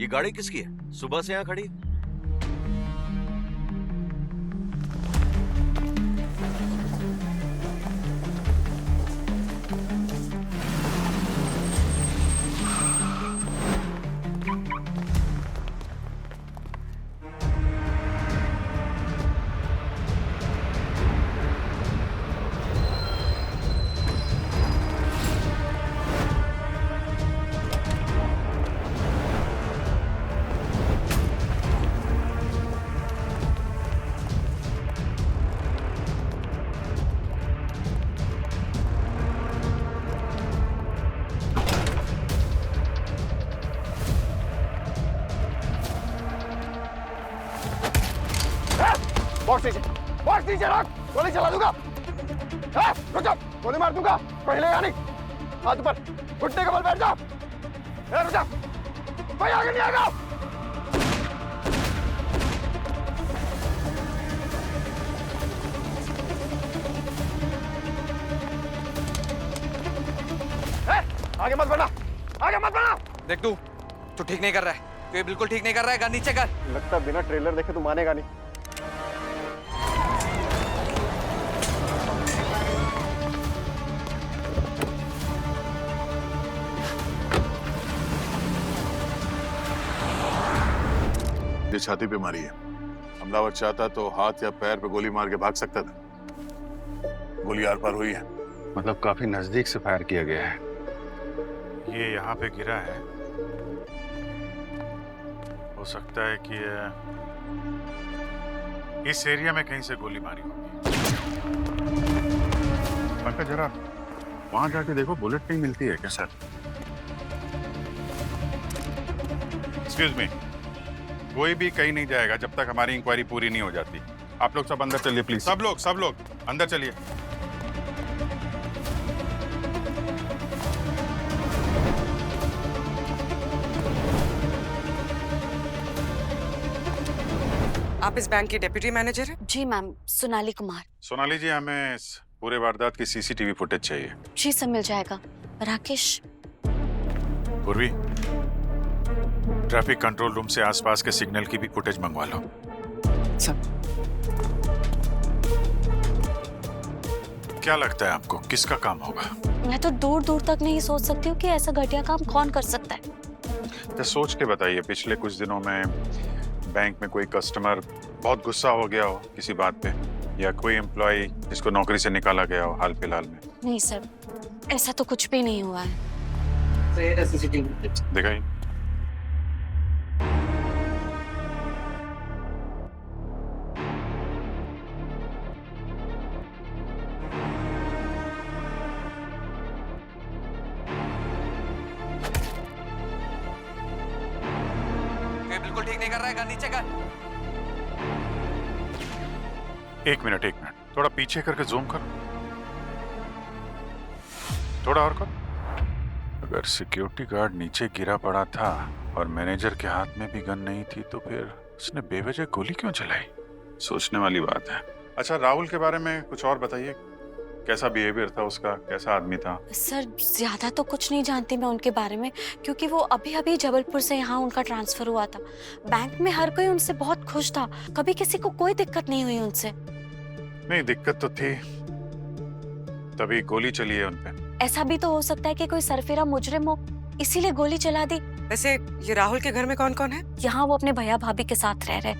ये गाड़ी किसकी है? सुबह से यहाँ खड़ी है। बॉक्स नीचे रख, गोली चला दूंगा। रुक जा, गोली मार दूंगा। पहले या नहीं, हाथ ऊपर, घुटने के बल बैठ जा। रुक जा, कोई आगे नहीं आएगा। आगे मत बढ़ना, आगे मत बढ़ना। देख तू ठीक नहीं कर रहा है, तू ये बिल्कुल ठीक नहीं कर रहा है। गन नीचे कर। लगता बिना ट्रेलर देखे तू मानेगा नहीं। ये छाती पे मारी है। हमलावर चाहता तो हाथ या पैर पे गोली मार के भाग सकता था। गोली आर पार हुई है। मतलब काफी नजदीक से फायर किया गया है। ये यहाँ पे गिरा है। हो सकता है कि इस एरिया में कहीं से गोली मारी होगी। पंकज जरा वहां जाके देखो, बुलेट कहीं मिलती है क्या? सर एक्सक्यूज मी, कोई भी कहीं नहीं जाएगा जब तक हमारी इंक्वायरी पूरी नहीं हो जाती। आप लोग सब अंदर चलिए प्लीज। सब लोग अंदर चलिए। आप इस बैंक की डेप्यूटी मैनेजर हैं? जी मैम, सोनाली कुमार। सोनाली जी, हमें इस पूरे वारदात की सीसीटीवी फुटेज चाहिए। जी सब मिल जाएगा। राकेश, पूर्वी, ट्रैफिक कंट्रोल रूम से आसपास के सिग्नल की भी फुटेज मंगवा लो। सब। क्या लगता है आपको किसका काम होगा? मैं तो दूर दूर तक नहीं सोच सकती हूँ कि ऐसा घटिया काम कौन कर सकता है। तो सोच के बताइए, पिछले कुछ दिनों में बैंक में कोई कस्टमर बहुत गुस्सा हो गया हो किसी बात पे, या कोई एम्प्लॉय जिसको नौकरी से निकाला गया हो हाल फिलहाल में? नहीं सर, ऐसा तो कुछ भी नहीं हुआ है। दिखाइए। बिल्कुल ठीक नहीं कर रहा है। गन नीचे कर। एक मिनट, थोड़ा पीछे करके जूम कर, थोड़ा और कर। अगर सिक्योरिटी गार्ड नीचे गिरा पड़ा था और मैनेजर के हाथ में भी गन नहीं थी, तो फिर उसने बेवजह गोली क्यों चलाई? सोचने वाली बात है। अच्छा, राहुल के बारे में कुछ और बताइए। कैसा बिहेवियर था उसका, कैसा आदमी था? सर ज्यादा तो कुछ नहीं जानती मैं उनके बारे में, क्योंकि वो अभी अभी जबलपुर से यहाँ उनका ट्रांसफर हुआ था। बैंक में हर कोई उनसे बहुत खुश था, कभी किसी को कोई दिक्कत नहीं हुई उनसे। नहीं, दिक्कत तो थी, तभी गोली चली है उनपे। ऐसा भी तो हो सकता है कि कोई सरफिरा मुजरिम हो, इसीलिए गोली चला दी। वैसे ये राहुल के घर में कौन कौन है? यहाँ वो अपने भैया भाभी के साथ रह रहे।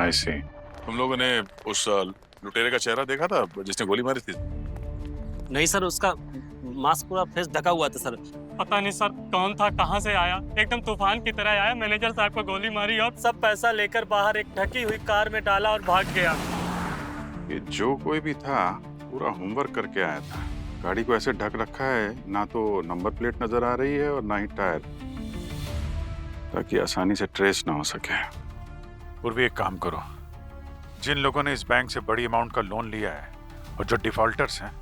आई सी। तुम लोगों ने उस लुटेरे का चेहरा देखा था जिसने गोली मारी थी? नहीं सर, उसका मास्क पूरा फेस ढका हुआ था सर। पता नहीं सर कौन था, कहां से आया, एकदम तूफान की तरह आया, मैनेजर साहब को गोली मारी और सब पैसा लेकर बाहर एक ढकी हुई कार में डाला और भाग गया। ये जो कोई भी था पूरा होमवर्क करके आया था। गाड़ी को ऐसे ढक रखा है, ना तो नंबर प्लेट नजर आ रही है और ना ही टायर, ताकि आसानी से ट्रेस ना हो सके। पूर्वी, एक काम करो, जिन लोगों ने इस बैंक से बड़ी अमाउंट का लोन लिया है और जो डिफॉल्टर्स हैं,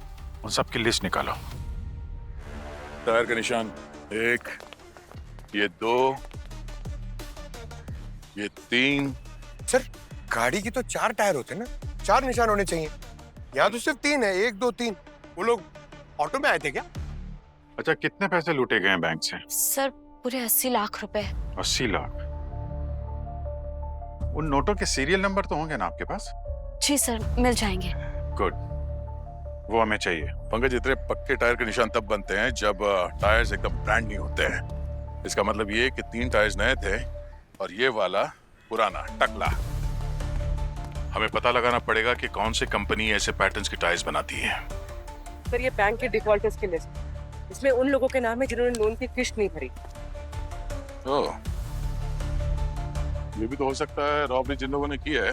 उन सब की लिस्ट निकालो। टायर का निशान 1, ये 2, ये 3। सर गाड़ी की तो 4 टायर होते हैं ना, 4 निशान होने चाहिए। यहाँ तो सिर्फ 3 है, 1 2 3। वो लोग ऑटो में आए थे क्या? अच्छा, कितने पैसे लूटे गए हैं बैंक से? सर पूरे 80 लाख रुपए। 80 लाख? उन नोटों के सीरियल नंबर तो होंगे ना आपके पास? जी सर, मिल जाएंगे। गुड, वो हमें चाहिए। पंकज, इतने पक्के टायर के निशान तब बनते हैं जब टायर्स एकदम ब्रांड न्यू होते हैं। इसका मतलब ये कि 3 टायर्स नए थे और ये वाला पुराना टकला। हमें पता लगाना पड़ेगा कि कौन सी कंपनी ऐसे पैटर्न्स की टायर्स बनाती है। सर ये बैंक के डिफॉल्टर्स की लिस्ट, इसमें उन लोगों के नाम है जिन्होंने लोन की किस्त नहीं भरी। ओह, ये भी तो हो सकता है रॉबरी जिन लोगों ने की है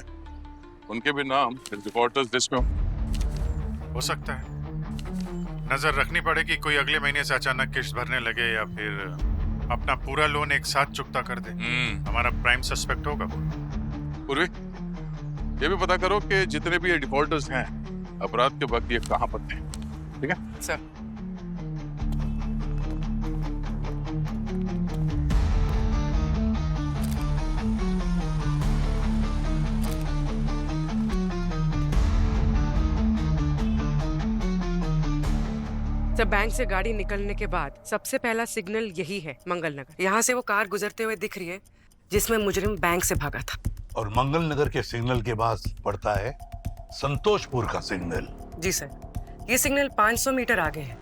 उनके भी नाम डिफॉल्टर्स लिस्ट में हो सकता है। नजर रखनी पड़ेगी, कोई अगले महीने से अचानक किस्त भरने लगे या फिर अपना पूरा लोन एक साथ चुकता कर दे। हमारा प्राइम सस्पेक्ट होगा। पूर्वी, ये भी पता करो कि जितने भी ये डिफॉल्टर्स हैं अपराध के वक्त ये कहाँ पर थे। ठीक है सर। जब बैंक से गाड़ी निकलने के बाद सबसे पहला सिग्नल यही है, मंगल नगर। यहाँ से वो कार गुजरते हुए दिख रही है जिसमें मुजरिम बैंक से भागा था। और मंगल नगर के सिग्नल के बाद पड़ता है संतोषपुर का सिग्नल। जी सर, ये सिग्नल 500 मीटर आगे है,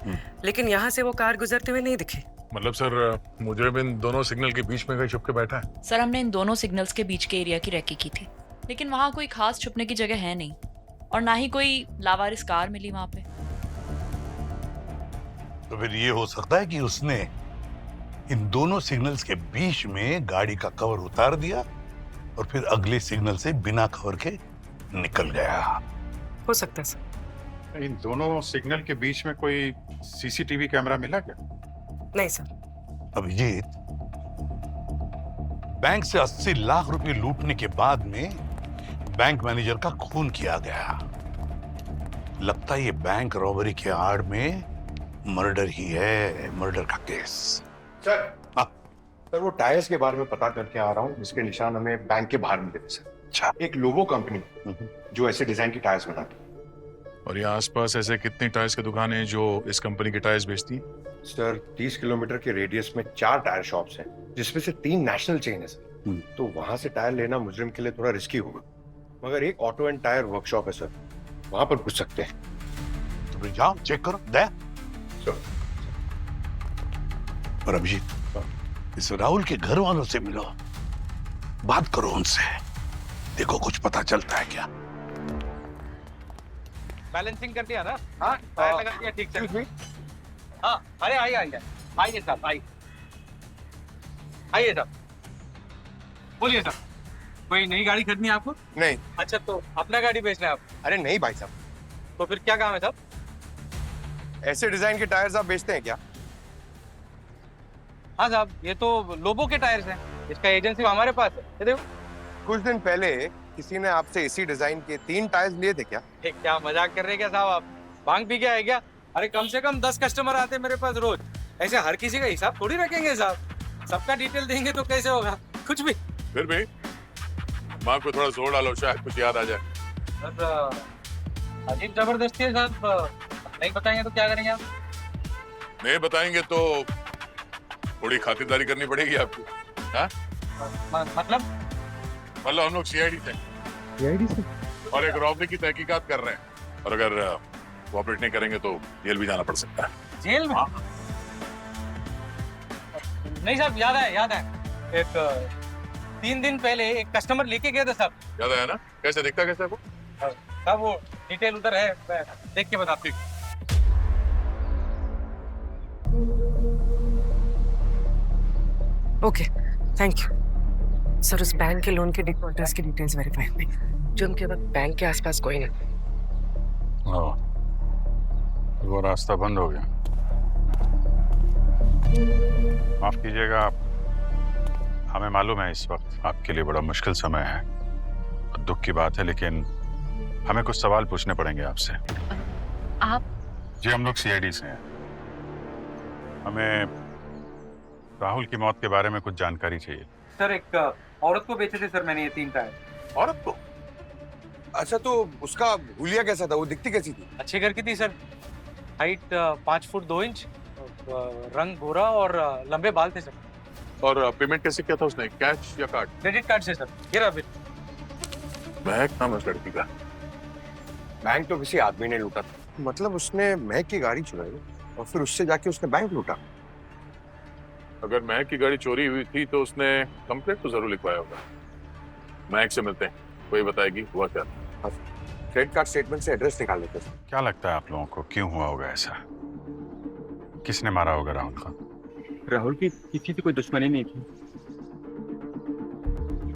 लेकिन यहाँ से वो कार गुजरते हुए नहीं दिखे। मतलब सर, मुजरिम इन दोनों सिग्नल के बीच में कहीं छुप के बैठा है? सर हमने इन दोनों सिग्नल्स के बीच के एरिया की रेकी की थी, लेकिन वहाँ कोई खास छुपने की जगह है नहीं और ना ही कोई लावारिस कार मिली वहाँ पे। तो फिर ये हो सकता है कि उसने इन दोनों सिग्नल्स के बीच में गाड़ी का कवर उतार दिया और फिर अगले सिग्नल से बिना कवर के निकल गया। हो सकता है सर। इन दोनों सिग्नल के बीच में कोई सीसीटीवी कैमरा मिला क्या? नहीं सर। अभिजीत, बैंक से 80 लाख रुपए लूटने के बाद में बैंक मैनेजर का खून किया गया। लगता है ये बैंक रॉबरी के आड़ में मर्डर ही है, मर्डर का केस। सर, सर वो टायर्स के बारे में पता करके आ रहा हूँ जिसके निशान हमें बैंक के बाहर मिले थे सर। अच्छा। एक लोगो कंपनी जो ऐसे डिजाइन की टायर्स बनाती है। और यहाँ आसपास ऐसे कितनी टायर्स की दुकानें हैं जो इस कंपनी के टायर्स बेचती हैं? सर 30 किलोमीटर के रेडियस में 4 टायर शॉप्स हैं, जिसमें से 3 नेशनल चेन है सर। तो वहां से टायर लेना मुजरिम के लिए थोड़ा रिस्की होगा, मगर एक ऑटो एंड टायर वर्कशॉप है सर, वहां पर पूछ सकते हैं। तो फिर जाओ, चेक करो। दे। और अभिजीत, इस राहुल के घर वालों से मिलो, बात करो उनसे, देखो कुछ पता चलता है क्या। बैलेंसिंग कर दिया ना? हाँ, टायर लगा दिया ठीक से। हाँ, अरे आइए आइए आइए साहब, आइए आइए साहब, बोलिए साहब, कोई नई गाड़ी खरीदनी है आपको? नहीं। अच्छा, तो अपना गाड़ी बेचना है आप? अरे नहीं भाई साहब। तो फिर क्या काम है साहब? ऐसे डिजाइन के टायर्स आप बेचते हैं क्या? हाँ साहब, ये तो लोबो के टायर्स हैं, इसका एजेंसी हमारे पास है। ये देखो। कुछ दिन पहले किसी ने आपसे इसी डिजाइन के 3 टायर्स लिए थे क्या? क्या मजाक कर रहे हैं क्या साहब आप? भांग पी गया है क्या? अरे कम से कम 10 कस्टमर आते हैं मेरे पास रोज, ऐसे हर किसी का हिसाब थोड़ी रखेंगे साहब। सबका डिटेल देंगे तो कैसे होगा? कुछ भी। फिर भी माँ को थोड़ा जोर डालो, शायद कुछ याद आ जाए। अजीब जबरदस्ती है साहब, नहीं बताएंगे तो क्या करेंगे आप? नहीं बताएंगे तो थोड़ी खातिरदारी करनी पड़ेगी आपको। हाँ? मतलब हम लोग सीआईडी से और एक रॉबरी की तहकीकात कर रहे हैं, और अगर कोऑपरेट नहीं करेंगे तो जेल भी जाना पड़ सकता है। जेल में? नहीं साहब, याद है एक 3 दिन पहले एक कस्टमर लेके गया था साहब। याद आया ना? कैसे दिखता, कैसे वो? साहब वो डिटेल उधर है, मैं देख के बताती हूँ। Okay, thank you sir. उस बैंक के लोन के डिफॉल्टर्स की डिटेल्स वेरीफाई हुई, जो उनके वक्त बैंक के आसपास कोई नहीं। वो रास्ता बंद हो गया। माफ कीजिएगा, हमें मालूम है इस वक्त आपके लिए बड़ा मुश्किल समय है, दुख की बात है, लेकिन हमें कुछ सवाल पूछने पड़ेंगे आपसे। आप? जी, हम लोग सीआईडी से हैं। हमें राहुल की मौत के बारे में कुछ जानकारी चाहिए। सर एक औरत को बेचे थे सर मैंने ये 3 टायर। औरत को? अच्छा, तो उसका हुलिया कैसा था? वो दिखती कैसी थी? अच्छे घर की थी सर, हाइट 5 फुट 2 इंच, रंग गोरा और लंबे बाल थे सर। और पेमेंट कैसे किया था उसने, कैश या कार्ड? क्रेडिट कार्ड से सर। ये रहा बिल। महक नाम है उस लड़की का। बैंक तो किसी आदमी ने लूटा था। मतलब उसने महक की गाड़ी चुराई और फिर उससे जाके उसने बैंक लूटा। अगर महक की गाड़ी चोरी हुई थी तो उसने कंप्लेंट तो जरूर लिखवाया होगा। महक से मिलते हैं, वही बताएगी हुआ क्या। क्रेडिट कार्ड स्टेटमेंट से एड्रेस निकाल लेते हैं। क्या लगता है आप लोगों को क्यों हुआ होगा ऐसा? किसने मारा होगा राहुल को? राहुल की किसी से कोई दुश्मनी नहीं थी,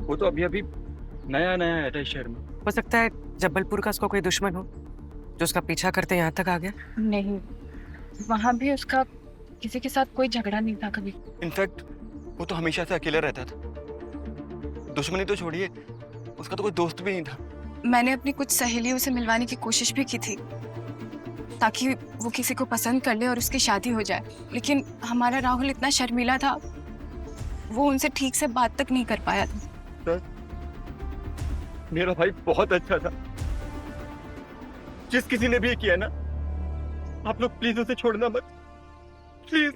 वो तो अभी अभी नया नया आया था इस शहर में। हो सकता है जबलपुर का उसका कोई दुश्मन हो जो उसका पीछा करते यहाँ तक आ गया। नहीं, वहाँ भी उसका किसी के साथ कोई झगड़ा नहीं था कभी। इनफैक्ट वो तो हमेशा से अकेला रहता था। दुश्मनी तो छोड़िए, उसका तो कोई दोस्त भी नहीं था। मैंने अपनी कुछ सहेलियों से मिलवाने की कोशिश भी की थी ताकि वो किसी को पसंद कर ले और उसकी शादी हो जाए, लेकिन हमारा राहुल इतना शर्मीला था, वो उनसे ठीक से बात तक नहीं कर पाया था। मेरा भाई बहुत अच्छा था। जिस किसी ने भी किया ना, आप लोग प्लीज उसे छोड़ना मत, प्लीज।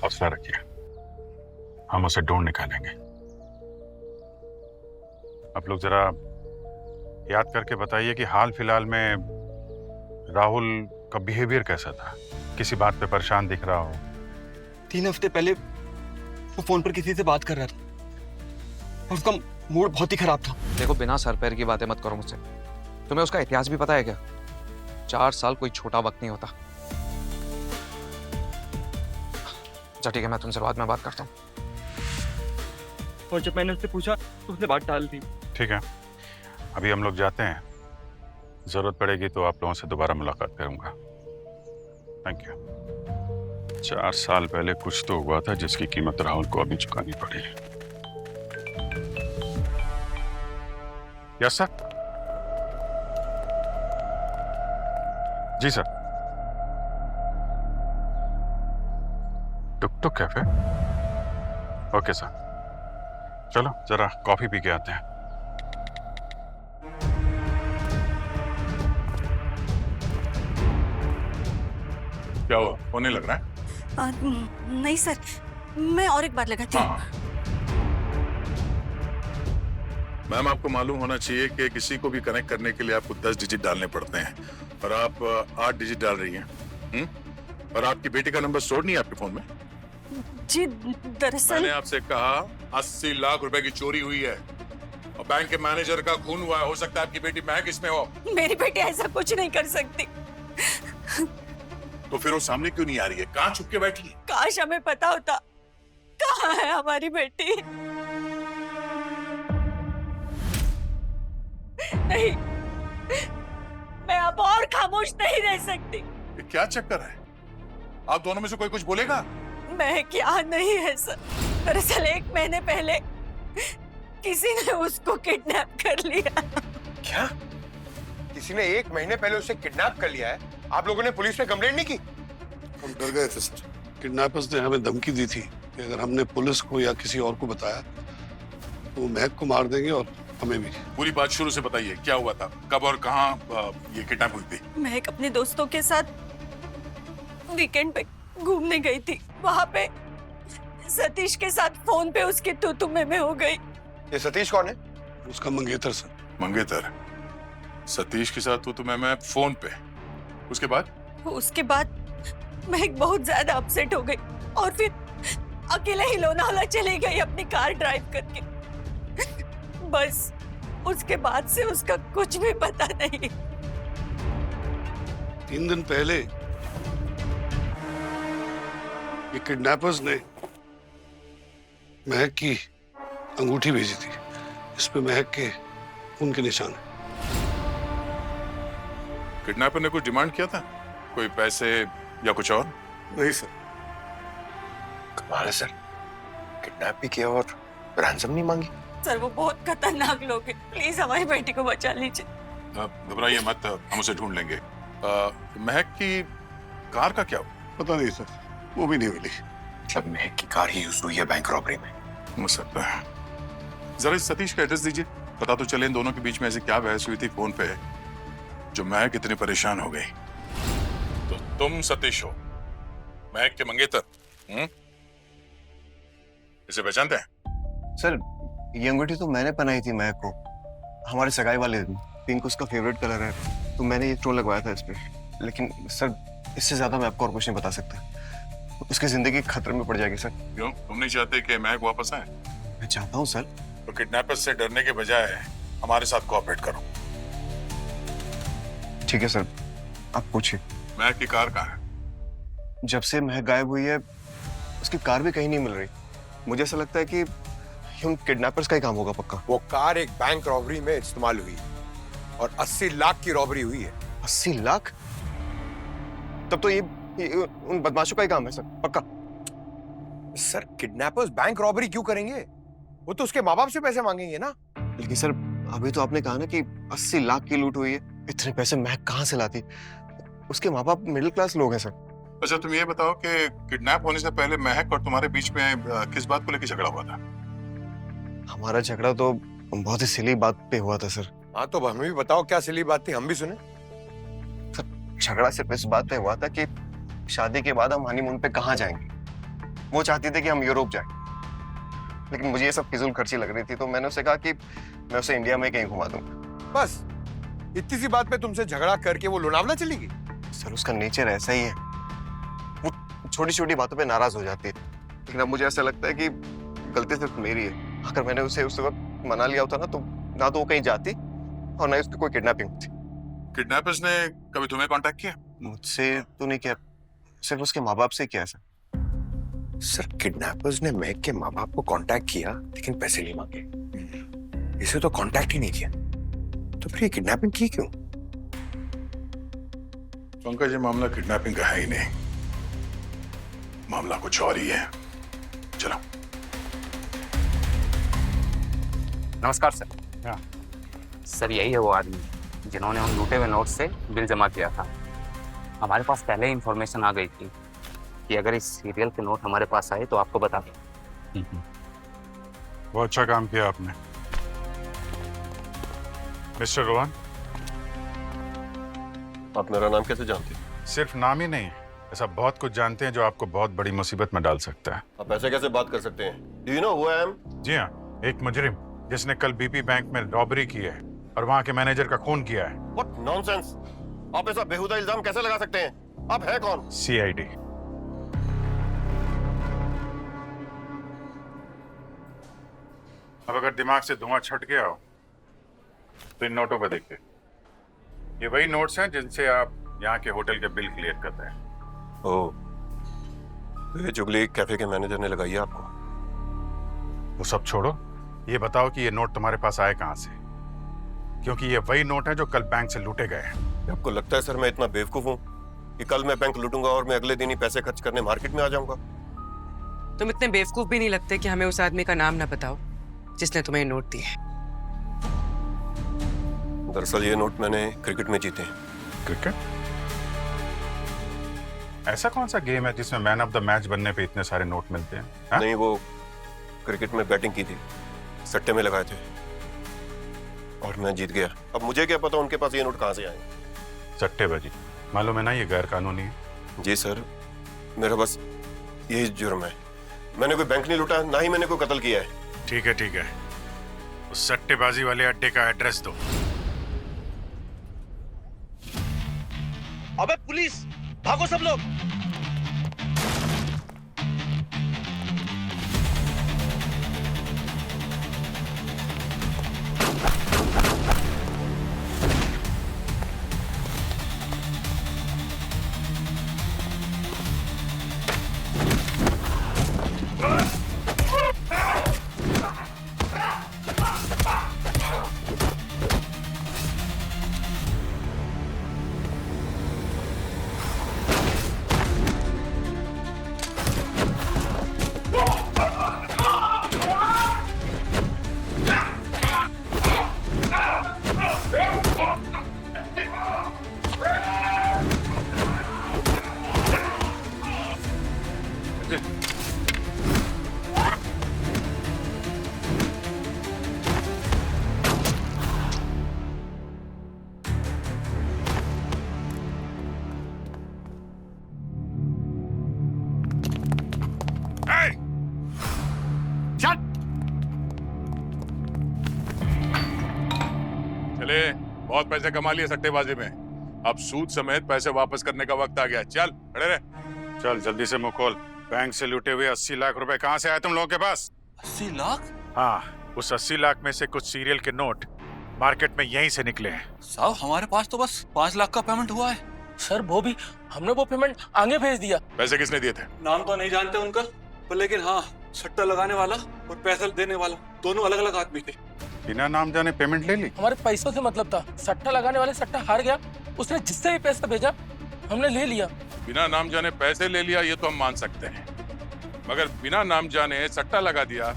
हौसला रखिए, हम उसे ढूंढ निकालेंगे। आप लोग जरा याद करके बताइए कि हाल फिलहाल में राहुल का बिहेवियर कैसा था? किसी बात पे परेशान दिख रहा हो? 3 हफ्ते पहले वो फोन पर किसी से बात कर रहा था और उसका मूड बहुत ही खराब था। देखो, बिना सर पैर की बातें मत करो मुझसे। तुम्हें उसका इतिहास भी पता है क्या? 4 साल कोई छोटा वक्त नहीं होता। अच्छा ठीक है, मैं तुमसे बाद में बात करता हूँ। और जब मैंने उससे पूछा तो उसने बात टाल दी। ठीक है, अभी हम लोग जाते हैं। जरूरत पड़ेगी तो आप लोगों से दोबारा मुलाकात करूंगा। Thank you. 4 साल पहले कुछ तो हुआ था जिसकी कीमत राहुल को अभी चुकानी पड़ी। Yes sir. जी sir. Tuk tuk cafe? Okay sir, चलो जरा कॉफी पी के आते हैं। क्या हुआ, होने लग रहा है? नहीं सर, मैं और एक बार लगाती हूँ। मैम, आपको मालूम होना चाहिए कि किसी को भी कनेक्ट करने के लिए आपको 10 डिजिट डालने पड़ते हैं और आप 8 डिजिट डाल रही हैं। और आपकी बेटी का नंबर स्टोर नहीं है आपके फोन में? जी दरअसल मैंने आपसे कहा 80 लाख रुपए की चोरी हुई है और बैंक के मैनेजर का खून हुआ है। हो सकता है आपकी बेटी महक इसमें हो। मेरी बेटी ऐसा कुछ नहीं कर सकती। तो फिर वो सामने क्यों नहीं आ रही है? कहाँ छुप के बैठी है? काश हमें पता होता कहाँ है हमारी बेटी। नहीं, मैं अब और खामोश नहीं रह सकती। ये क्या चक्कर है? आप दोनों में से कोई कुछ बोलेगा? मैं क्या नहीं है सर। दरअसल 1 महीने पहले किसी ने उसको किडनैप कर लिया। क्या? किसी ने 1 महीने पहले उसे किडनैप कर लिया है? आप लोगों ने पुलिस में कंप्लेंट नहीं की? हम डर गए थे सर। किडनैपर्स ने हमें धमकी दी थी कि अगर हमने पुलिस को या किसी और को बताया तो महक को मार देंगे और हमें भी। पूरी बात शुरू से बताइए, क्या हुआ था, कब और कहाँ ये किडनैप हुई थी? मैं अपने दोस्तों के साथ वीकेंड पे घूमने गई थी। वहाँ पे सतीश के साथ फोन पे उसकी तू में हो गई। ये सतीश कौन है? उसका मंगेतर सर। मंगेतर? सतीश के साथ तो मैं फोन पे। उसके बाद मैं बहुत ज्यादा अपसेट हो गई और फिर अकेले ही लोनावाला चली गई अपनी कार ड्राइव करके। बस उसके बाद से उसका कुछ भी पता नहीं। 3 दिन पहले ये किडनैपर्स ने महक की अंगूठी भेजी थी। इस पे महक के खून के निशान है। किडनैपर ने कुछ डिमांड किया था? कोई पैसे या कुछ और? नहीं सर। कमाल है सर, किडनैप भी किया और रैंसम नहीं मांगी। सर वो बहुत खतरनाक लोग हैं, प्लीज हमारी बेटी को बचा लीजिए। घबराइए मत, हम उसे ढूंढ लेंगे। महक की कार का क्या हुआ? पता नहीं सर, वो भी नहीं मिली। मतलब महक की कार ही यूज हुई है बैंक रॉबरी में? हो सकता है। जरा इस सतीश का एड्रेस दीजिए, पता तो चले इन दोनों के बीच में ऐसी क्या बहस हुई थी फोन पे जो महक इतनी परेशान हो गई। तो तुम सतीश हो, महक के मंगेतर? इसे पहचानते हैं? सर ये अंगूठी तो मैंने पहनाई थी महक को, हमारे सगाई वाले दिन पिंक उसका फेवरेट कलर है, तो मैंने ये स्टोन लगवाया था इस पे। लेकिन सर इससे ज्यादा मैं आपको और कुछ नहीं बता सकता। उसकी जिंदगी खतरे में पड़ जाएगी सर। क्यों, तुम नहीं चाहते कि महक वापस आए? मैं चाहता हूँ सर। तो किडनैपर्स से डरने के बजाय हमारे साथ कोऑपरेट करो। ठीक है सर, आप पूछिए। महक की कार कहाँ है? जब से महक गायब हुई है उसकी कार भी कहीं नहीं मिल रही। मुझे ऐसा लगता है कि उन किडनैपर्स का ही काम होगा पक्का। वो कार एक बैंक रॉबरी में इस्तेमाल हुई और 80 लाख की रॉबरी हुई है। 80 लाख? तब तो ये उन बदमाशों का ही काम है सर, पक्का। सर किडनैपर्स बैंक रॉबरी क्यों करेंगे? वो तो उसके माँ बाप से पैसे मांगेंगे ना। लेकिन सर अभी तो आपने कहा ना कि 80 लाख की लूट हुई है। इतने पैसे महक कहाँ से लाती? उसके माँ बाप मिडिल क्लास लोग हैं सर। अच्छा तुम ये बताओ कि किडनैप होने से पहले महक और तुम्हारे बीच में किस बात को लेकर झगड़ा हुआ था? हमारा झगड़ा तो बहुत ही सिली बात पे हुआ था सर। हाँ तो हमें भी बताओ क्या सिली बात थी, हम भी सुने। सर झगड़ा सिर्फ इस बात पे हुआ था कि शादी के बाद हम हनीमून पे कहाँ जाएंगे। वो चाहती थी कि हम यूरोप जाएं, लेकिन मुझे ये सब फिजूल खर्ची लग रही थी, तो मैंने उसे कहा कि मैं उसे इंडिया में कहीं घुमा दूंगा। बस इतनी सी बात पे तुमसे झगड़ा करके वो लोनावला चली गई? सर उसका नेचर ऐसा ही है, वो छोटी छोटी बातों पे नाराज हो जाती है। लेकिन अब मुझे ऐसा लगता है कि गलती सिर्फ मेरी है। अगर मैंने उसे उस वक्त मना लिया होता ना तो वो कहीं जाती और ना ही उसकी कोई किडनैपिंग होती। किडनैपर्स ने कभी तुम्हें कांटेक्ट किया? मुझसे तो नहीं किया, सिर्फ उसके माँ बाप से किया सर। सर किडनैपर्स ने महक के माँ बाप को कांटेक्ट किया लेकिन पैसे नहीं मांगे। इसे तो कांटेक्ट ही नहीं किया, तो फिर ये किडनैपिंग की क्यों? पंकज ये मामला किडनैपिंग का है ही नहीं, मामला कुछ और ही है। चलो। नमस्कार सर। हाँ। सर यही है वो आदमी जिन्होंने उन लूटे हुए नोट से बिल जमा किया था। हमारे पास पहले ही इंफॉर्मेशन आ गई थी कि अगर इस सीरियल के नोट हमारे पास आए तो आपको बता दें। बहुत अच्छा काम किया आपने मिस्टर रोहन। आप मेरा नाम कैसे जानते हैं? सिर्फ नाम ही नहीं, ऐसा बहुत कुछ जानते हैं जो आपको बहुत बड़ी मुसीबत में डाल सकता है। आप ऐसे कैसे बात कर सकते हैं? Do you know who I am? जी हाँ, एक मुजरिम जिसने कल बीपी बैंक में रॉबरी की है और वहाँ के मैनेजर का खून किया है। What nonsense! आप ऐसा बेहुदा इल्जाम कैसे लगा सकते हैं? आप हैं कौन? CID। अब अगर दिमाग से धुआं छट गया हो तो इन नोटों पर देखिए। ये वही नोट्स हैं जिनसे आप यहाँ के होटल के बिल क्लियर करते हैं। ओह, ये जुगली कैफे के मैनेजर ने लगाई है आपको? वो सब छोड़ो, ये बताओ कि ये नोट तुम्हारे पास आए कहाँ से? क्योंकि ये वही नोट है जो कल बैंक से लूटे गए हैं। आपको लगता है सर मैं इतना बेवकूफ हूँ कि कल मैं बैंक लूटूंगा और मैं अगले दिन ही पैसे खर्च करने मार्केट में आ जाऊंगा? तुम इतने बेवकूफ भी नहीं लगते कि हमें उस आदमी का नाम ना बताओ जिसने तुम्हें नोट दिए। दरअसल ये नोट मैंने क्रिकेट में जीते हैं। क्रिकेट? ऐसा कौन सा गेम है जिसमें मैन ऑफ द मैच बनने पे इतने सारे नोट मिलते हैं? हा? नहीं, वो क्रिकेट में बैटिंग की थी, सट्टे में लगाए थे और मैं जीत गया। अब मुझे क्या पता उनके पास ये नोट कहाँ से आए। सट्टेबाजी मालूम है ना, ये गैर कानूनी है। जी सर, मेरा बस यही जुर्म है। मैंने कोई बैंक नहीं लूटा, ना ही मैंने कोई कत्ल किया है। ठीक है ठीक है, उस सट्टेबाजी वाले अड्डे का एड्रेस दो। अबे पुलिस, भागो सब लोग। बहुत पैसे कमा लिए सट्टेबाजी में, अब सूद समेत पैसे वापस करने का वक्त आ गया। चल खड़े रहे। चल जल्दी से मुंह खोल। बैंक से लूटे हुए 80 लाख रुपए कहाँ से आए तुम लोगों के पास? 80 लाख? हाँ, उस 80 लाख में से कुछ सीरियल के नोट मार्केट में यहीं से निकले हैं। साहब हमारे पास तो बस 5 लाख का पेमेंट हुआ है। सर वो भी हमने वो पेमेंट आगे भेज दिया। पैसे किसने दिए थे? नाम तो नहीं जानते उनका, पर लेकिन हाँ, सट्टा लगाने वाला और पैसा देने वाला दोनों अलग अलग आदमी थे। बिना नाम जाने पेमेंट ले ली? हमारे पैसों से मतलब था। सट्टा लगाने वाले सट्टा हार गया, उसने जिससे भी पैसा भेजा हमने ले लिया। बिना नाम जाने पैसे ले लिया ये तो हम मान सकते हैं, मगर बिना नाम जाने सट्टा लगा दिया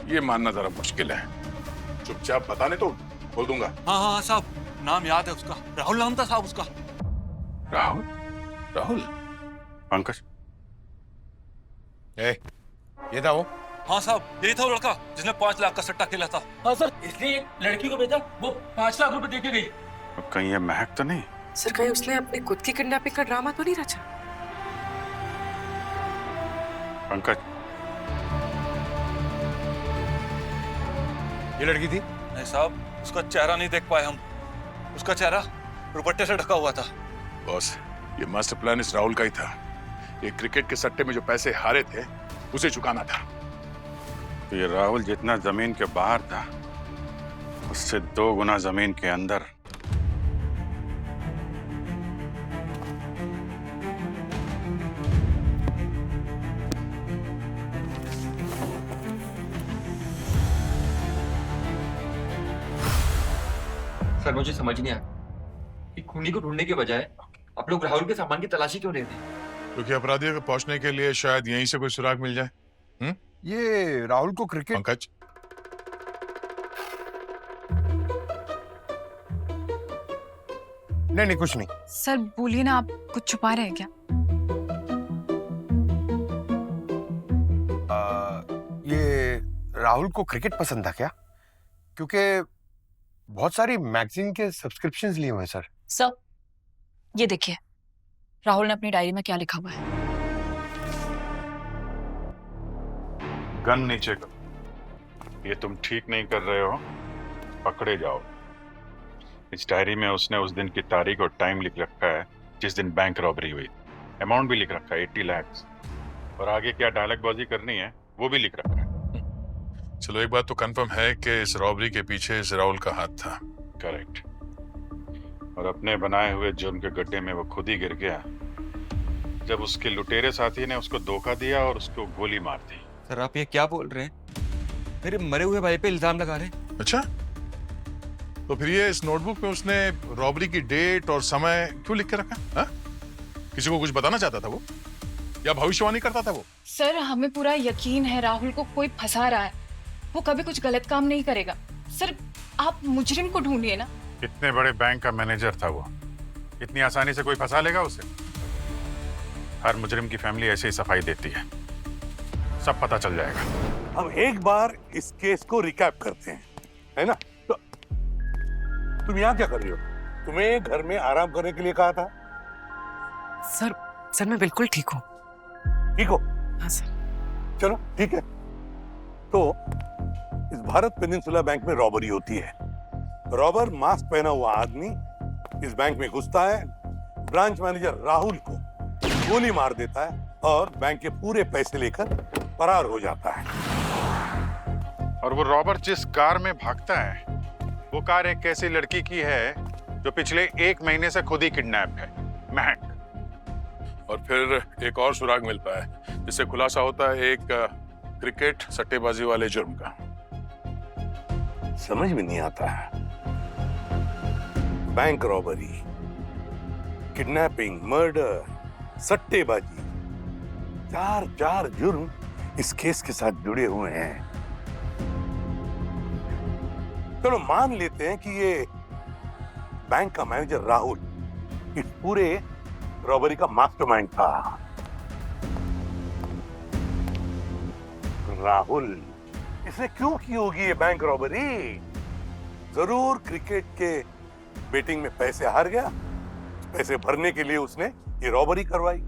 ये मानना जरा मुश्किल है। चुपचाप बताने तो खोल दूंगा। हाँ हाँ साहब, नाम याद है उसका, राहुल नाम था साहब उसका। राहुल? राहुल? पंकज, ये था वो? हाँ साहब, यही था वो लड़का जिसने 5 लाख का सट्टा खेला था। हाँ सर, इसलिए एक लड़की को भेजा, वो 5 लाख रुपए देके गई। कहीं ये महक तो नहीं? सर कहीं उसने अपनी खुद की किडनैपिंग का ड्रामा तो नहीं रचा? पंकज, ये लड़की थी? नहीं साहब, उसका चेहरा नहीं देख पाए हम। उसका चेहरा दुपट्टे से ढका हुआ था। बॉस, ये मास्टर प्लान इस राहुल का ही था। ये क्रिकेट के सट्टे में जो पैसे हारे थे उसे चुकाना था। तो ये राहुल जितना जमीन के बाहर था उससे 2 गुना जमीन के अंदर। सर मुझे समझ नहीं आया कि खूनी को ढूंढने के बजाय आप लोग राहुल के सामान की तलाशी क्यों लेते हैं? क्योंकि अपराधियों को पहुंचने के लिए शायद यहीं से कोई सुराग मिल जाए। ये राहुल को क्रिकेट... पंकज, नहीं कुछ नहीं। सर बोलिए ना, आप कुछ छुपा रहे हैं क्या? ये राहुल को क्रिकेट पसंद था क्या? क्योंकि बहुत सारी मैगजीन के सब्सक्रिप्शंस लिए हुए हैं सर। सर ये देखिए, राहुल ने अपनी डायरी में क्या लिखा हुआ है। गन नीचे करो। ये तुम ठीक नहीं कर रहे हो, पकड़े जाओ। इस डायरी में उसने उस दिन की तारीख और टाइम लिख रखा है जिस दिन बैंक रॉबरी हुई। अमाउंट भी लिख रखा है 80 लाख, और आगे क्या डायलॉगबाजी करनी है वो भी लिख रखा है। चलो एक बात तो कंफर्म है कि इस रॉबरी के पीछे इस राहुल का हाथ था। करेक्ट। और अपने बनाए हुए जुर्म के गड्ढे में वो खुद ही गिर गया जब उसके लुटेरे साथी ने उसको धोखा दिया और उसको गोली मार दी। सर आप ये क्या बोल रहे हैं? मेरे मरे हुए भाई पे इल्जाम लगा रहे हैं। अच्छा, तो फिर ये इस नोटबुक में उसने रॉबरी की डेट और समय क्यों लिख के रखा? हा? किसी को कुछ बताना चाहता था वो, या भविष्यवाणी करता था वो? सर हमें पूरा यकीन है राहुल को कोई फंसा रहा है, वो कभी कुछ गलत काम नहीं करेगा। सर आप मुजरिम को ढूंढिए ना। इतने बड़े बैंक का मैनेजर था वो, इतनी आसानी से कोई फंसा लेगा उसे? हर मुजरिम की फैमिली ऐसे ही सफाई देती है, सब पता चल जाएगा। हम एक बार इस केस को रिकैप करते हैं, है ना? तो तुम यहाँ क्या कर रही हो? तुम्हें घर में आराम करने के लिए कहा था। सर मैं बिल्कुल ठीक हूँ। ठीक हो? हाँ सर। चलो ठीक है। तो इस भारत पेनिनसुला बैंक में रॉबरी होती है। रॉबर मास्क पहना हुआ आदमी इस बैंक में घुसता है, ब्रांच मैनेजर राहुल को गोली मार देता है और बैंक के पूरे पैसे लेकर फरार हो जाता है। और वो रॉबर जिस कार में भागता है वो कार एक ऐसी लड़की की है जो पिछले 1 महीने से खुद ही किडनैप है, महक। और फिर एक और सुराग मिलता है जिससे खुलासा होता है एक क्रिकेट सट्टेबाजी वाले जुर्म का। समझ में नहीं आता है। बैंक रॉबरी, किडनैपिंग, मर्डर, सट्टेबाजी, 4 जुर्म इस केस के साथ जुड़े हुए हैं। चलो मान लेते हैं कि ये बैंक का मैनेजर राहुल इस पूरे रॉबरी का मास्टरमाइंड था। राहुल इसने क्यों की होगी ये बैंक रॉबरी? जरूर क्रिकेट के बेटिंग में पैसे हार गया, पैसे भरने के लिए उसने ये रॉबरी करवाई।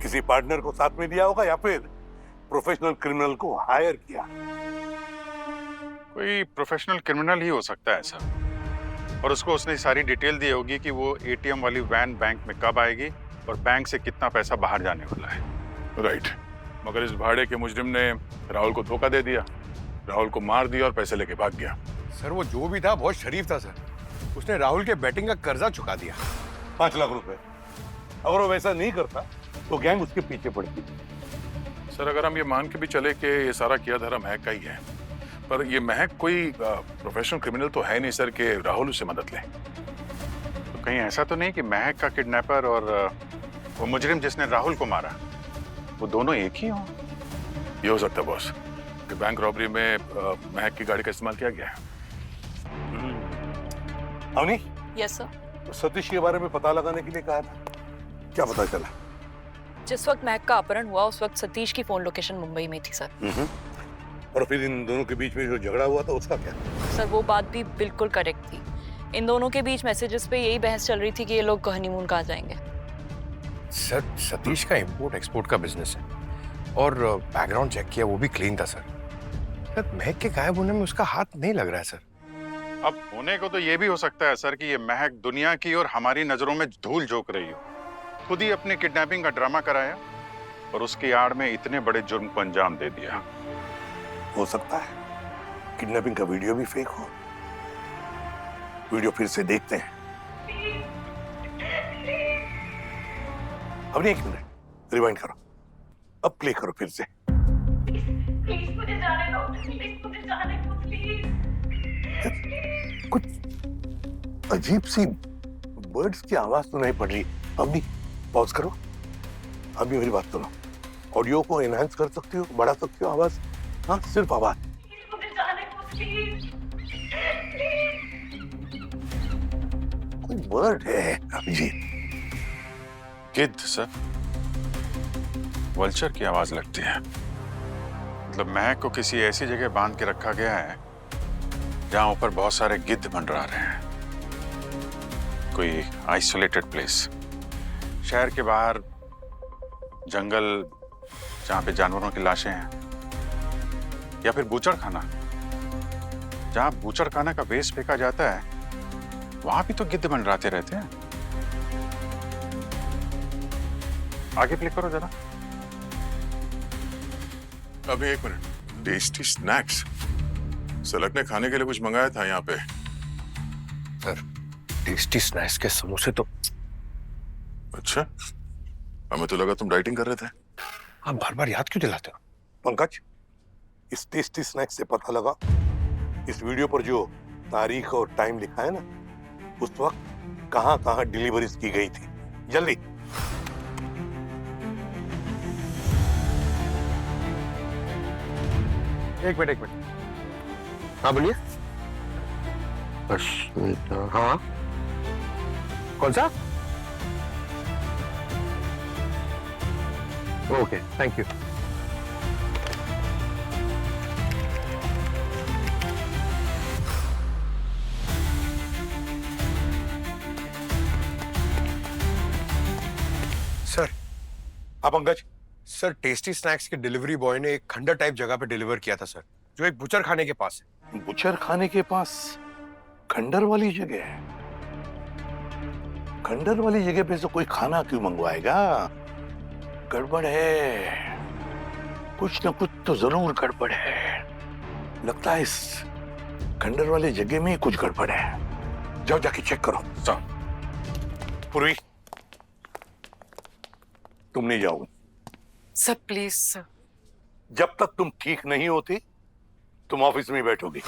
किसी पार्टनर को साथ में दिया होगा या फिर प्रोफेशनल क्रिमिनल को हायर किया। कोई प्रोफेशनल क्रिमिनल ही हो सकता है सर। और उसको उसने सारी डिटेल दी होगी कि वो एटीएम वाली वैन बैंक में कब आएगी और बैंक से कितना पैसा बाहर जाने वाला है। राइट, मगर इस भाड़े के मुजरिम ने राहुल को धोखा दे दिया, राहुल को मार दिया और पैसे लेके भाग गया। सर वो जो भी था बहुत शरीफ था सर, उसने राहुल के बैटिंग का कर्जा चुका दिया। 5 लाख रुपए। अगर वो वैसा नहीं करता तो गैंग उसके पीछे पड़ती। सर अगर हम ये मान के भी चले कि ये सारा किया धरा महक का ही है, पर ये महक कोई प्रोफेशनल क्रिमिनल तो है नहीं सर कि राहुल उससे मदद ले। तो कहीं ऐसा तो नहीं कि महक का किडनैपर और वो मुजरिम जिसने राहुल को मारा, वो दोनों एक ही हों? ये हो सकता है बॉस कि बैंक रॉबरी में महक की गाड़ी का इस्तेमाल किया गया है। Avani, yes sir. सतीश के बारे में पता लगाने के लिए कहा था, क्या पता चला? जिस वक्त महक का अपहरण हुआ उस वक्त सतीश की फोन लोकेशन मुंबई में थी सर। और फिर इन दोनों के बीच में जो झगड़ा हुआ था उसका क्या? सर वो बात भी बिल्कुल करेक्ट थी। इन दोनों के बीच मैसेजेस पे यही बहस चल रही थी कि ये लोग हनीमून कहाँ जाएंगे। सर सतीश का इंपोर्ट एक्सपोर्ट का बिजनेस है और बैकग्राउंड चेक किया, वो भी क्लीन था सर। महक के गायब होने में उसका हाथ नहीं लग रहा है सर। अब होने को तो ये भी हो सकता है सर कि ये महक दुनिया की और हमारी नजरों में धूल झोंक रही हो, खुद ही अपने किडनैपिंग का ड्रामा कराया और उसकी आड़ में इतने बड़े जुर्म को अंजाम दे दिया। हो सकता है किडनैपिंग का वीडियो भी फेक हो। वीडियो फिर से देखते हैं। अब 1 मिनट रिवाइंड करो, अब प्ले करो फिर से। प्लीज मुझे जाने दो, प्लीज मुझे जाने दो, प्लीज। कुछ अजीब सी बर्ड्स की आवाज तो नहीं पड़ रही। अब भी पॉज करो, अभी मेरी बात सुनो। ऑडियो को एनहांस कर सकते हो, बढ़ा सकते हो आवाज? हाँ, सिर्फ आवाज। मुझे जाने दो, प्लीज। कोई बर्ड है अभिजीत? गिद्ध सर, वल्चर की आवाज लगती है। मतलब महक को किसी ऐसी जगह बांध के रखा गया है जहां ऊपर बहुत सारे गिद्ध मंडरा रहे हैं। कोई आइसोलेटेड प्लेस, शहर के बाहर जंगल जहां पे जानवरों की लाशें हैं, या फिर बूचड़ खाना जहां बूचड़ खाना का वेस्ट फेंका जाता है, वहां भी तो गिद्ध मंडराते रहते हैं। आगे प्ले करो जरा। अभी 1 मिनट। टेस्टी स्नैक्स, सलक ने खाने के लिए कुछ मंगाया था यहाँ पे। सर टेस्टी स्नैक्स के समोसे तो। अच्छा, हमें तो लगा तुम डाइटिंग कर रहे थे। आप बार बार याद क्यों दिलाते हो? पंकज, इस टेस्टी स्नैक्स से पता लगा इस वीडियो पर जो तारीख और टाइम लिखा है ना, उस वक्त कहां कहां डिलीवरीज की गई थी। जल्दी। एक मिनट। हाँ बोलिए। हाँ कौन सा? Okay thank you. सर। हाँ पंकज। सर टेस्टी स्नैक्स के डिलीवरी बॉय ने एक खंडर टाइप जगह पे डिलीवर किया था सर, जो एक बुचर खाने के पास है। बुचर खाने के पास खंडर वाली जगह है? खंडर वाली जगह पे से कोई खाना क्यों मंगवाएगा? गड़बड़ है, कुछ ना कुछ तो जरूर गड़बड़ है। लगता है इस खंडर वाली जगह में ही कुछ गड़बड़ है। जाओ जाके चेक करो। पूर्वी, तुम नहीं जाओगे। Sir please sir. जब तक तुम ठीक नहीं होती तुम ऑफिस में बैठोगी।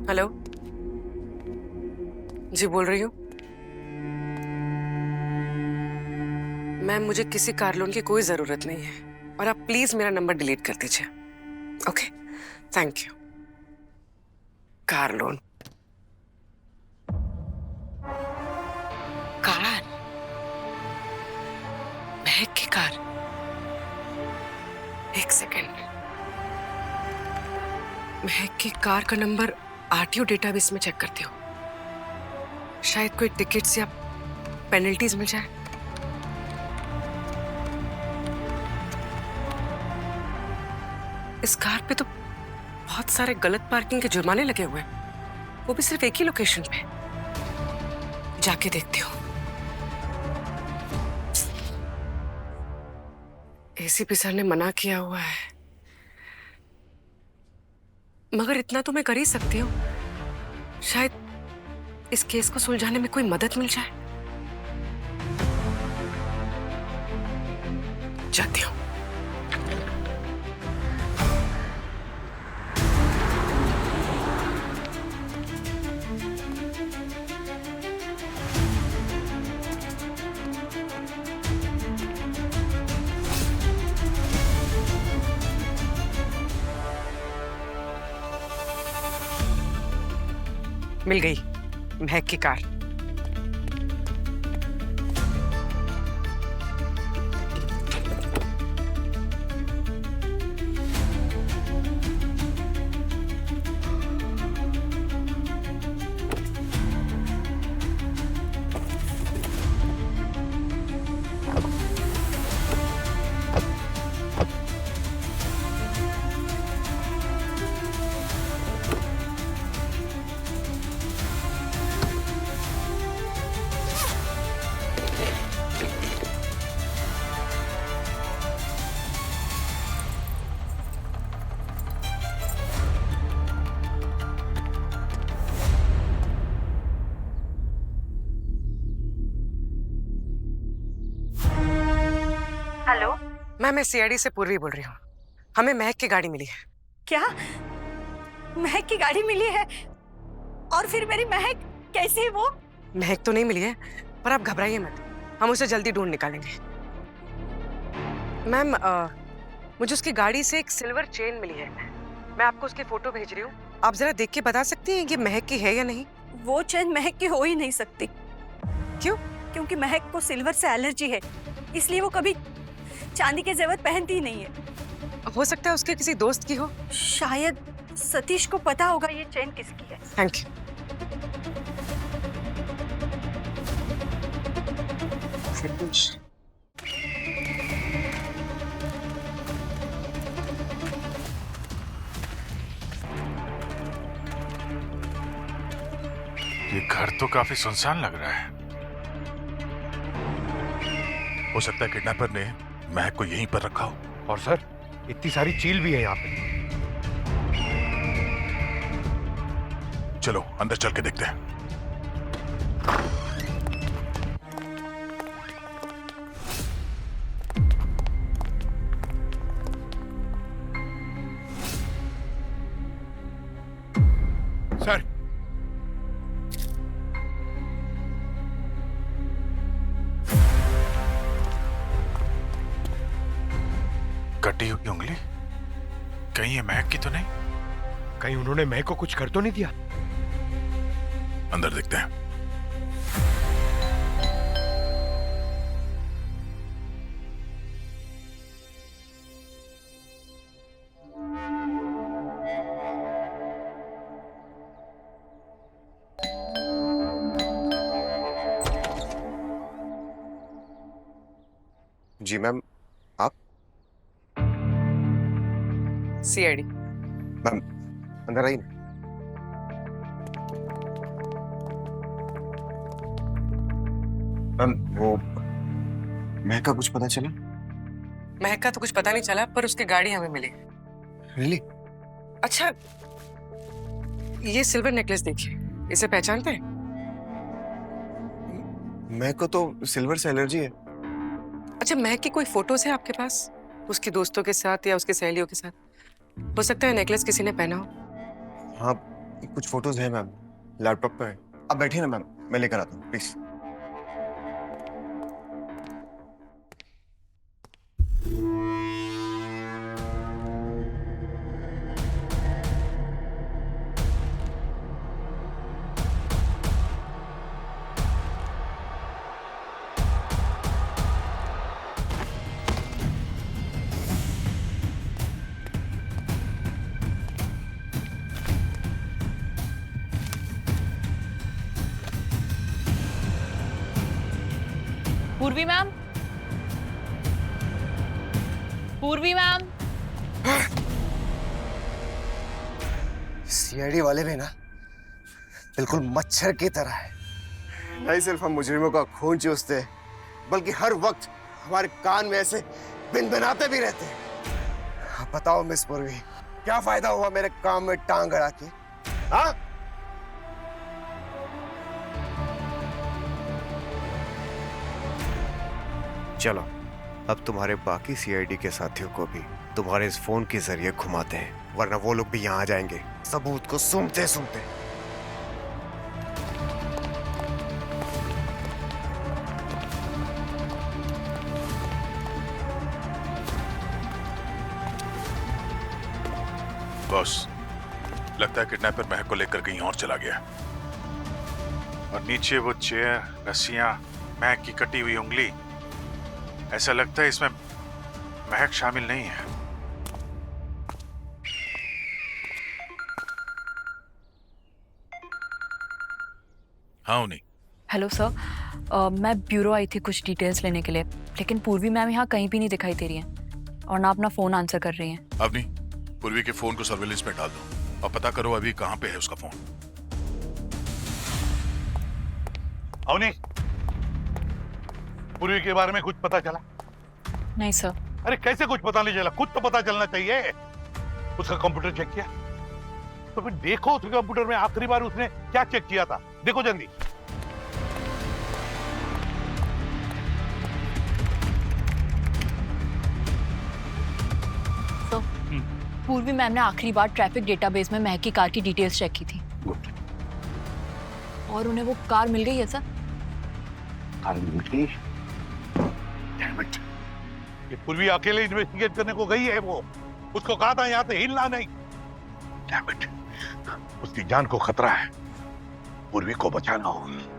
हेलो जी, बोल रही हूँ मैम। मुझे किसी कार लोन की कोई जरूरत नहीं है और आप प्लीज मेरा नंबर डिलीट कर दीजिए। Okay thank you. Car loan, car, महक की कार। एक सेकेंड, महक की कार का नंबर आरटीओ डेटाबेस में चेक करती हूँ, शायद कोई टिकट्स या पेनल्टीज मिल जाए। इस कार पे तो बहुत सारे गलत पार्किंग के जुर्माने लगे हुए हैं, वो भी सिर्फ एक ही लोकेशन पे। जाके देखती हूँ। एसीपी सर ने मना किया हुआ है, मगर इतना तो मैं कर ही सकती हूँ, शायद इस केस को सुलझाने में कोई मदद मिल जाए। जाती हूँ। मिल गई महक की कार। हेलो मैम, मैं सीआईडी से पूर्वी बोल रही हूँ। हमें महक की गाड़ी मिली है। क्या? महक की गाड़ी मिली है? और फिर मेरी महक कैसी है वो? महक तो नहीं मिली है, पर आप घबराइए मत, हम उसे जल्दी ढूंढ निकालेंगे। मैम, मुझे उसकी गाड़ी से एक सिल्वर चेन मिली है, मैं आपको उसकी फोटो भेज रही हूँ, आप जरा देख के बता सकती हैं कि महक की है या नहीं? वो चेन महक की हो ही नहीं सकती। क्यों? क्योंकि महक को सिल्वर से एलर्जी है, इसलिए वो कभी चांदी के जेवर पहनती ही नहीं है। हो सकता है उसके किसी दोस्त की हो। शायद सतीश को पता होगा ये चेन किसकी है। Thank you. ये घर तो काफी सुनसान लग रहा है। हो सकता है किडनैपर ने महक को यहीं पर रखा हो। और सर, इतनी सारी चील भी है यहाँ पे। चलो अंदर चल के देखते हैं। सर, कटी हुई उंगली, कहीं ये महक की तो नहीं? कहीं उन्होंने महक को कुछ कर तो नहीं दिया? अंदर देखते हैं। जी मैम, आप? सीआईडी। मैम अंदर आइए। मैम, वो महक का कुछ पता चला? महक का तो कुछ पता नहीं चला, पर उसकी गाड़ी हमें मिली। रियली? अच्छा, ये सिल्वर नेकलेस देखिए, इसे पहचानते हैं? महक को तो सिल्वर से एलर्जी है। अच्छा, महक की कोई फोटोज है आपके पास, उसके दोस्तों के साथ या उसकी सहेलियों के साथ? हो सकता है नेकलेस किसी ने पहना हो। हाँ, कुछ फोटोज है मैम, लैपटॉप पे है। आप बैठिए ना मैम, मैं लेकर आता हूँ प्लीज। पूर्वी मैम, पूर्वी मैम। सीआईडी वाले भी ना बिल्कुल मच्छर की तरह है। नहीं सिर्फ हम मुजरिमों का खून चूसते हैं, बल्कि हर वक्त हमारे कान में ऐसे बिनबिनाते भी रहते हैं। अब बताओ मिस पूर्वी, क्या फायदा हुआ मेरे काम में टांग अड़ा के? हाँ? चलो अब तुम्हारे बाकी सीआईडी के साथियों को भी तुम्हारे इस फोन के जरिए घुमाते हैं, वरना वो लोग भी यहाँ आ जाएंगे सबूत को सूंघते सूंघते। बॉस, लगता है किडनैपर महक को लेकर कहीं और चला गया। और नीचे वो चेयर, रस्सियां, महक की कटी हुई उंगली, ऐसा लगता है इसमें महक शामिल नहीं है। हाँ उन्हीं। हेलो सर, मैं ब्यूरो आई थी कुछ डिटेल्स लेने के लिए, लेकिन पूर्वी मैम यहाँ कहीं भी नहीं दिखाई दे रही हैं और ना अपना फोन आंसर कर रही हैं। अब नहीं, पूर्वी के फोन को सर्विलेंस में डाल दो और पता करो अभी कहाँ पे है उसका फोन। अवनी, पूर्वी के बारे में कुछ पता चला? नहीं सर। अरे कैसे कुछ पता नहीं चला? कुछ तो पता चलना चाहिए। उसका कंप्यूटर चेक किया? तो फिर देखो उसके कंप्यूटर में आखिरी बार उसने क्या चेक किया था, देखो जल्दी। तो पूर्वी मैम ने आखिरी बार ट्रैफिक डेटाबेस में महक की कार की डिटेल्स चेक की थी। गुड। और उन्हें वो कार मिल गई है सर? कार मिल गई? Damn it. ये पूर्वी अकेले इन्वेस्टिगेट करने को गई है वो। उसको कहा था यहाँ से हिलना नहीं। Damn it. उसकी जान को खतरा है, पूर्वी को बचाना होगा।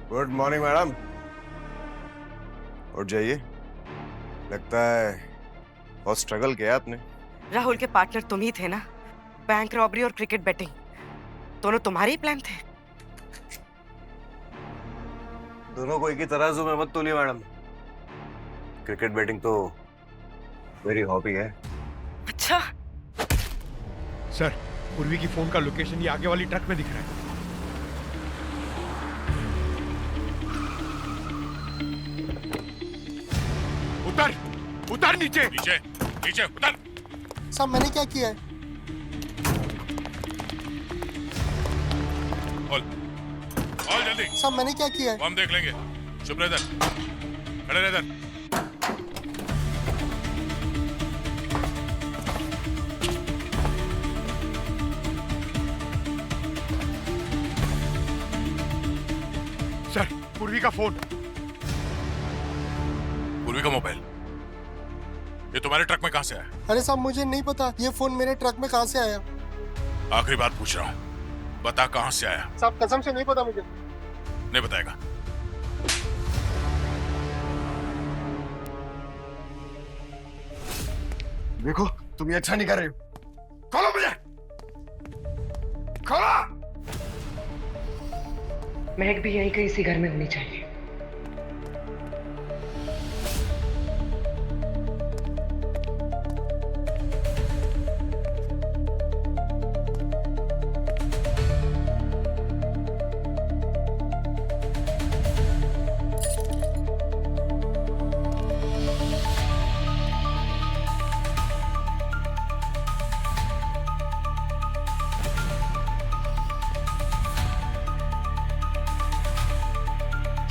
Good morning madam. उठ जाइए, लगता है बहुत स्ट्रगल किया आपने। राहुल के पार्टनर तुम ही थे ना? बैंक रॉबरी और क्रिकेट बेटिंग दोनों तुम्हारे ही प्लान थे? दोनों को एक ही तराजू में मत तोलिए मैडम। क्रिकेट बैटिंग तो मेरी हॉबी है। अच्छा सर, पूर्वी की फोन का लोकेशन ये आगे वाली ट्रक में दिख रहा है। उतर, उतर नीचे। नीचे, नीचे उतर। साहब मैंने क्या किया है? खोल जल्दी। साहब मैंने क्या किया है? हम देख लेंगे। चुप रह इधर, खड़े रह इधर। सर, पूर्वी का फोन। पूर्वी का मोबाइल ये तुम्हारे ट्रक में कहां से आया? अरे साहब मुझे नहीं पता ये फोन मेरे ट्रक में कहां से आया। आखिरी बात पूछ रहा हूं, बता कहां से आया? साहब कसम से नहीं पता मुझे। नहीं बताएगा? देखो तुम ये अच्छा नहीं कर रहे हो। खोलो मुझे, खोलो। महक भी यहीं कहीं इसी घर में होनी चाहिए।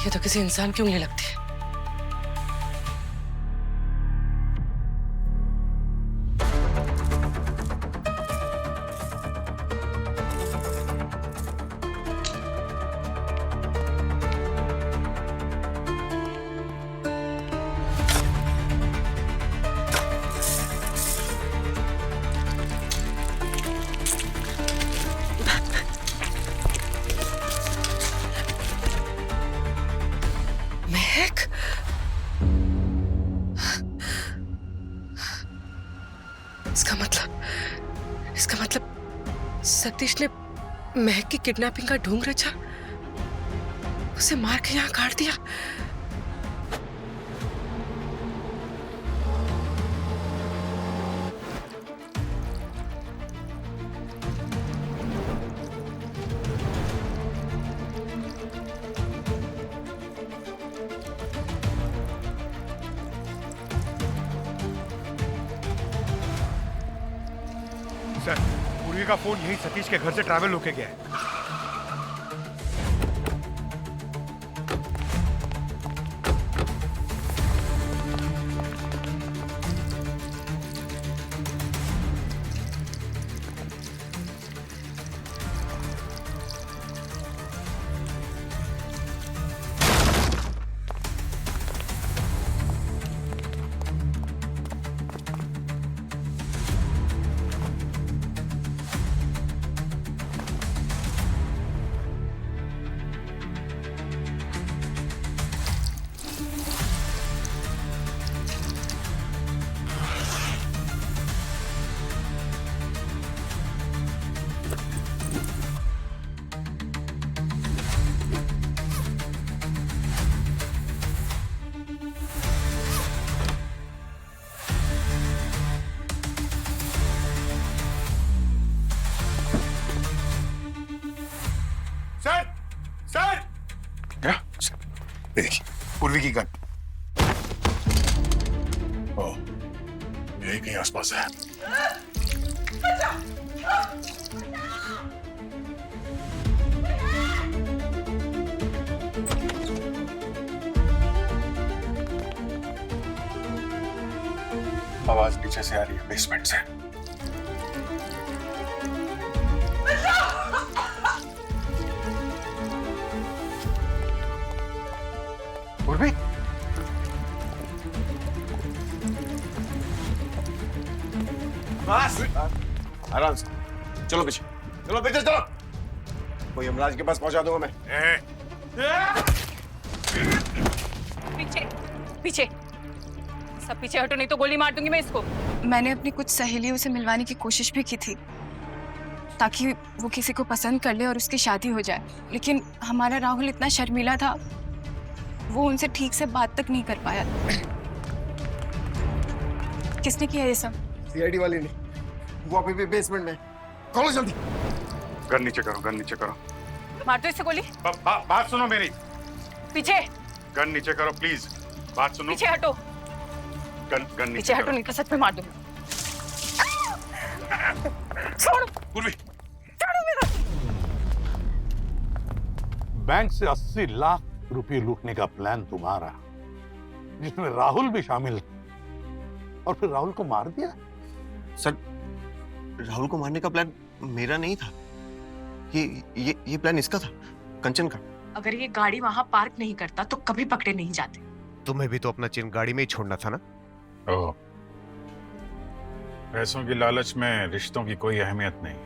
ये तो किसी इंसान की उंगली लगती है। महक, इसका मतलब सतीश ने महक की किडनैपिंग का ढोंग रचा, उसे मार के यहाँ काट दिया। सर, पूर्वी का फोन यही सतीश के घर से ट्रैवल होके गया है। सर, सर, क्या? देखिए, पूर्वी की गन। ओह, यही कहीं आसपास है। आवाज पीछे से आ रही है, बेसमेंट से। पूर्वी, बस आराम से चलो पीछे, चलो पीछे चलो, कोई यमराज के पास पहुंचा दूंगा मैं। पीछे पीछे, सब पीछे हटो नहीं तो गोली मार दूंगी मैं इसको। मैंने अपनी कुछ सहेलियों से मिलवाने की कोशिश भी की थी ताकि वो किसी को पसंद कर ले और उसकी शादी हो जाए, लेकिन हमारा राहुल इतना शर्मीला था, वो उनसे ठीक से बात तक नहीं कर पाया। किसने किया ये सब? सीआईडी वाली ने, वो अभी भी बेसमेंट में। खोलो जल्दी। गन नीचे करो, गन नीचे करो। मार दो इससे गोली। बात सुनो मेरी। पीछे। गन नीचे करो प्लीज, बात सुनो। पीछे हटो। गन नीचे पीछे हटो, नहीं तो सच में मार दूंगा। छोड़ो। पूर्वी। छोड़ो मेरा। बैंक से 80 लाख रुपए लूटने का प्लान तुम्हारा, जिसमें राहुल भी शामिल, और फिर राहुल को मार दिया। सर, राहुल को मारने का प्लान मेरा नहीं था, ये प्लान इसका था, कंचन का। अगर ये गाड़ी वहां पार्क नहीं करता तो कभी पकड़े नहीं जाते। तुम्हें भी तो अपना चिन्ह गाड़ी में ही छोड़ना था ना। ओह, पैसों की लालच में रिश्तों की कोई अहमियत नहीं।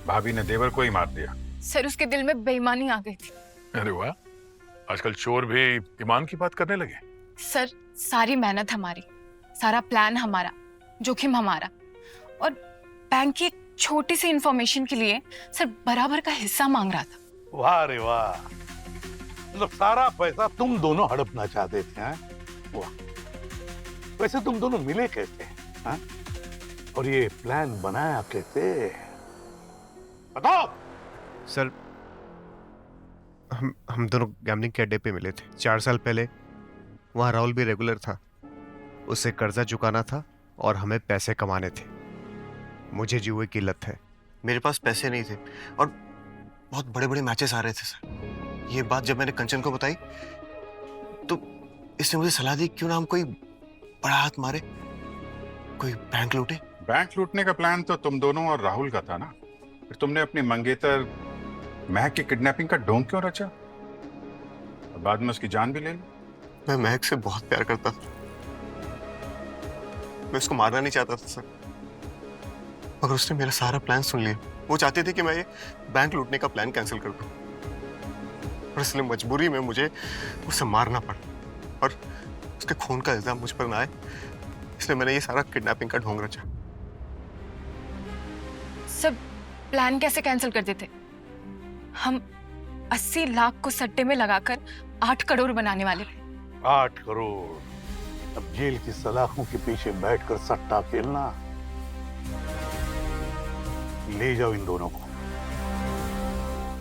भाभी ने देवर को ही मार दिया। सर, उसके दिल में बेईमानी आ गई थी। अरे वाह, आजकल चोर भी ईमान की बात करने लगे। सर, सारी मेहनत हमारी, सारा प्लान हमारा, जोखिम हमारा, और बैंक की एक छोटी सी इंफॉर्मेशन के लिए सर बराबर का हिस्सा मांग रहा था। वाह रे वाह, मतलब सारा पैसा तुम दोनों हड़पना चाहते थे। हैं? वाह, वैसे तुम दोनों मिले कैसे? हैं? और ये प्लान बनाया कैसे? बताओ। सर, हम दोनों गैम्बलिंग के अड्डे पे मिले थे 4 साल पहले। वहाँ राहुल भी रेगुलर था, उसे कर्जा चुकाना था और हमें पैसे कमाने थे। मुझे जुए की लत है। मेरे पास पैसे नहीं थे और बहुत बड़े बड़े मैचेस आ रहे थे सर। ये बात जब मैंने कंचन को बताई तो इसने मुझे सलाह दी क्यों ना हम कोई बड़ा हाथ मारे, कोई बैंक लूटे। बैंक लूटने का प्लान तो तुम दोनों और राहुल का था ना, फिर तुमने अपनी मंगेतर महक की किडनैपिंग का ढोंग क्यों रचा और बाद में उसकी जान भी ले ली? मैं महक से बहुत प्यार करता था, मैं उसको मारना नहीं चाहता था सर, मगर उसने मेरा सारा प्लान सुन लिया। वो चाहते थे कि मैं ये बैंक लूटने का प्लान कैंसिल कर दूं, और इसलिए मजबूरी में मुझे उसे मारना पड़ा और उसके खून का इल्जाम मुझ पर ना आए, इसलिए मैंने ये सारा किडनैपिंग का ढोंग रचा। सब प्लान कैसे कैंसिल कर देते? हम 80 लाख को सट्टे में लगाकर 8 करोड़ बनाने वाले थे। 8 करोड़? अब जेल की सलाखों के पीछे बैठकर सट्टा खेलना। ले जाओ इन दोनों को।